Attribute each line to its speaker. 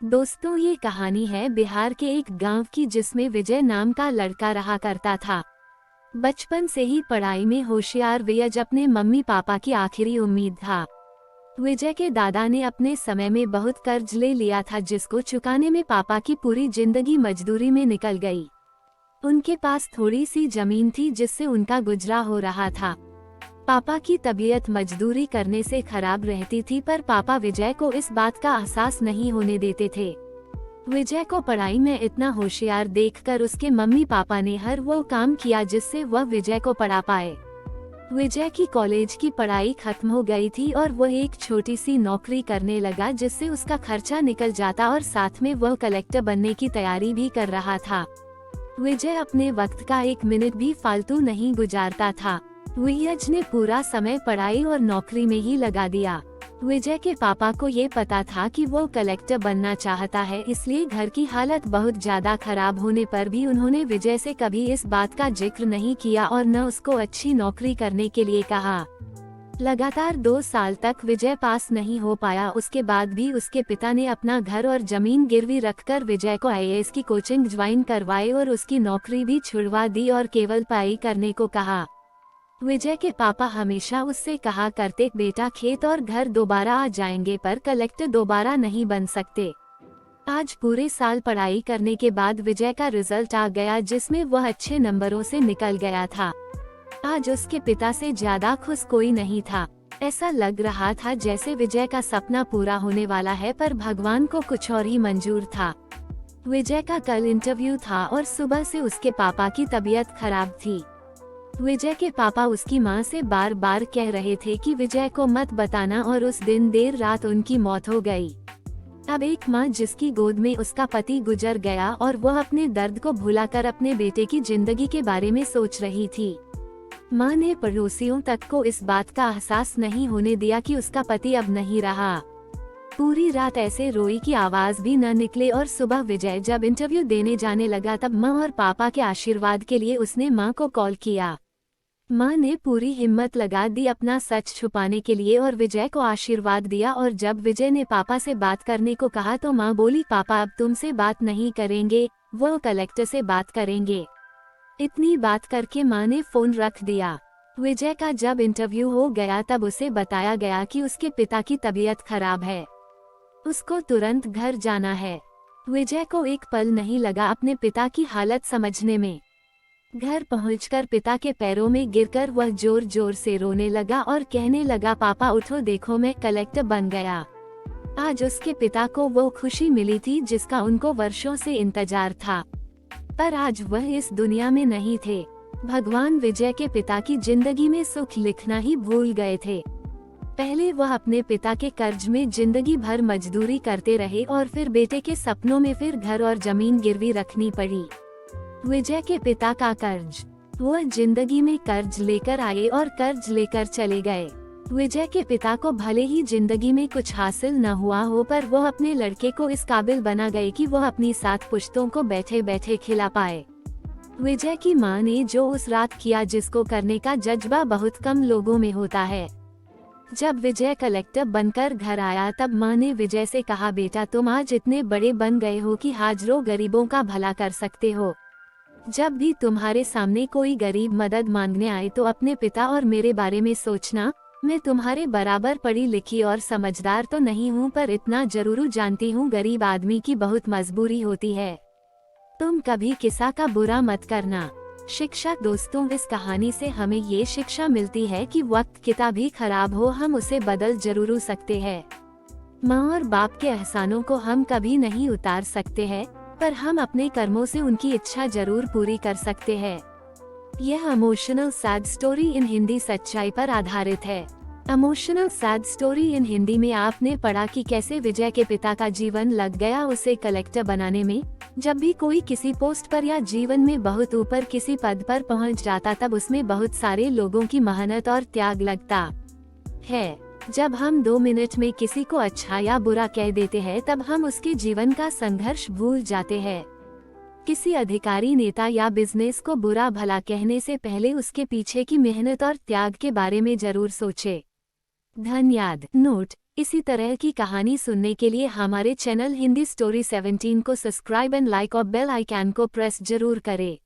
Speaker 1: दोस्तों, ये कहानी है बिहार के एक गांव की जिसमें विजय नाम का लड़का रहा करता था। बचपन से ही पढ़ाई में होशियार विजय अपने मम्मी पापा की आखिरी उम्मीद था। विजय के दादा ने अपने समय में बहुत कर्ज ले लिया था जिसको चुकाने में पापा की पूरी जिंदगी मजदूरी में निकल गई। उनके पास थोड़ी सी जमीन थी जिससे उनका गुजरा हो रहा था। पापा की तबीयत मजदूरी करने से खराब रहती थी, पर पापा विजय को इस बात का एहसास नहीं होने देते थे। विजय को पढ़ाई में इतना होशियार देखकर उसके मम्मी पापा ने हर वो काम किया जिससे वह विजय को पढ़ा पाए। विजय की कॉलेज की पढ़ाई खत्म हो गई थी और वह एक छोटी सी नौकरी करने लगा जिससे उसका खर्चा निकल जाता और साथ में वह कलेक्टर बनने की तैयारी भी कर रहा था। विजय अपने वक्त का एक मिनट भी फालतू नहीं गुजारता था। विजय ने पूरा समय पढ़ाई और नौकरी में ही लगा दिया। विजय के पापा को ये पता था कि वो कलेक्टर बनना चाहता है, इसलिए घर की हालत बहुत ज्यादा खराब होने पर भी उन्होंने विजय से कभी इस बात का जिक्र नहीं किया और न उसको अच्छी नौकरी करने के लिए कहा। लगातार 2 साल तक विजय पास नहीं हो पाया। उसके बाद भी उसके पिता ने अपना घर और जमीन गिरवी रखकर विजय को आईएएस की कोचिंग ज्वाइन करवाई और उसकी नौकरी भी छुड़वा दी और केवल पढ़ाई करने को कहा। विजय के पापा हमेशा उससे कहा करते, बेटा खेत और घर दोबारा आ जाएंगे पर कलेक्टर दोबारा नहीं बन सकते। आज पूरे साल पढ़ाई करने के बाद विजय का रिजल्ट आ गया जिसमें वह अच्छे नंबरों से निकल गया था। आज उसके पिता से ज्यादा खुश कोई नहीं था। ऐसा लग रहा था जैसे विजय का सपना पूरा होने वाला है, पर भगवान को कुछ और ही मंजूर था। विजय का कल इंटरव्यू था और सुबह से उसके पापा की तबीयत खराब थी। विजय के पापा उसकी मां से बार बार कह रहे थे कि विजय को मत बताना और उस दिन देर रात उनकी मौत हो गई। अब एक मां जिसकी गोद में उसका पति गुजर गया और वह अपने दर्द को भुलाकर अपने बेटे की जिंदगी के बारे में सोच रही थी। मां ने पड़ोसियों तक को इस बात का एहसास नहीं होने दिया कि उसका पति अब नहीं रहा। पूरी रात ऐसे रोई कि आवाज भी न निकले और सुबह विजय जब इंटरव्यू देने जाने लगा तब मां और पापा के आशीर्वाद के लिए उसने मां को कॉल किया। मां ने पूरी हिम्मत लगा दी अपना सच छुपाने के लिए और विजय को आशीर्वाद दिया। और जब विजय ने पापा से बात करने को कहा तो मां बोली, पापा अब तुमसे बात नहीं करेंगे, वो कलेक्टर से बात करेंगे। इतनी बात करके मां ने फोन रख दिया। विजय का जब इंटरव्यू हो गया तब उसे बताया गया कि उसके पिता की तबीयत खराब है, उसको तुरंत घर जाना है। विजय को एक पल नहीं लगा अपने पिता की हालत समझने में। घर पहुंचकर पिता के पैरों में गिरकर वह जोर जोर से रोने लगा और कहने लगा, पापा उठो, देखो मैं कलेक्टर बन गया। आज उसके पिता को वो खुशी मिली थी जिसका उनको वर्षों से इंतजार था, पर आज वह इस दुनिया में नहीं थे। भगवान विजय के पिता की जिंदगी में सुख लिखना ही भूल गए थे। पहले वह अपने पिता के कर्ज में जिंदगी भर मजदूरी करते रहे और फिर बेटे के सपनों में फिर घर और जमीन गिरवी रखनी पड़ी। विजय के पिता का कर्ज, वह जिंदगी में कर्ज लेकर आए और कर्ज लेकर चले गए। विजय के पिता को भले ही जिंदगी में कुछ हासिल न हुआ हो, पर वह अपने लड़के को इस काबिल बना गए कि वह अपनी 7 पुश्तों को बैठे बैठे खिला पाए। विजय की मां ने जो उस रात किया जिसको करने का जज्बा बहुत कम लोगों में होता है। जब विजय कलेक्टर बनकर घर आया तब मां ने विजय से कहा, बेटा तुम आज इतने बड़े बन गए हो कि हाजरों गरीबों का भला कर सकते हो। जब भी तुम्हारे सामने कोई गरीब मदद मांगने आए तो अपने पिता और मेरे बारे में सोचना। मैं तुम्हारे बराबर पढ़ी लिखी और समझदार तो नहीं हूँ, पर इतना जरूर जानती हूँ गरीब आदमी की बहुत मजबूरी होती है। तुम कभी किसी का बुरा मत करना। शिक्षा दोस्तों, इस कहानी से हमें ये शिक्षा मिलती है कि वक्त कितना भी खराब हो हम उसे बदल जरूर सकते हैं। माँ और बाप के एहसानों को हम कभी नहीं उतार सकते हैं, पर हम अपने कर्मों से उनकी इच्छा जरूर पूरी कर सकते हैं। यह emotional sad story in Hindi सच्चाई पर आधारित है। Emotional sad story in Hindi में आपने पढ़ा कि कैसे विजय के पिता का जीवन लग गया उसे कलेक्टर बनाने में। जब भी कोई किसी पोस्ट पर या जीवन में बहुत ऊपर किसी पद पर पहुंच जाता तब उसमें बहुत सारे लोगों की मेहनत और त्याग लगता है। जब हम 2 मिनट में किसी को अच्छा या बुरा कह देते हैं तब हम उसके जीवन का संघर्ष भूल जाते हैं। किसी अधिकारी, नेता या बिजनेस को बुरा भला कहने से पहले उसके पीछे की मेहनत और त्याग के बारे में जरूर सोचें। धन्यवाद। नोट: इसी तरह की कहानी सुनने के लिए हमारे चैनल हिंदी स्टोरी 17 को सब्सक्राइब एंड लाइक और बेल आइकन को प्रेस जरूर करें।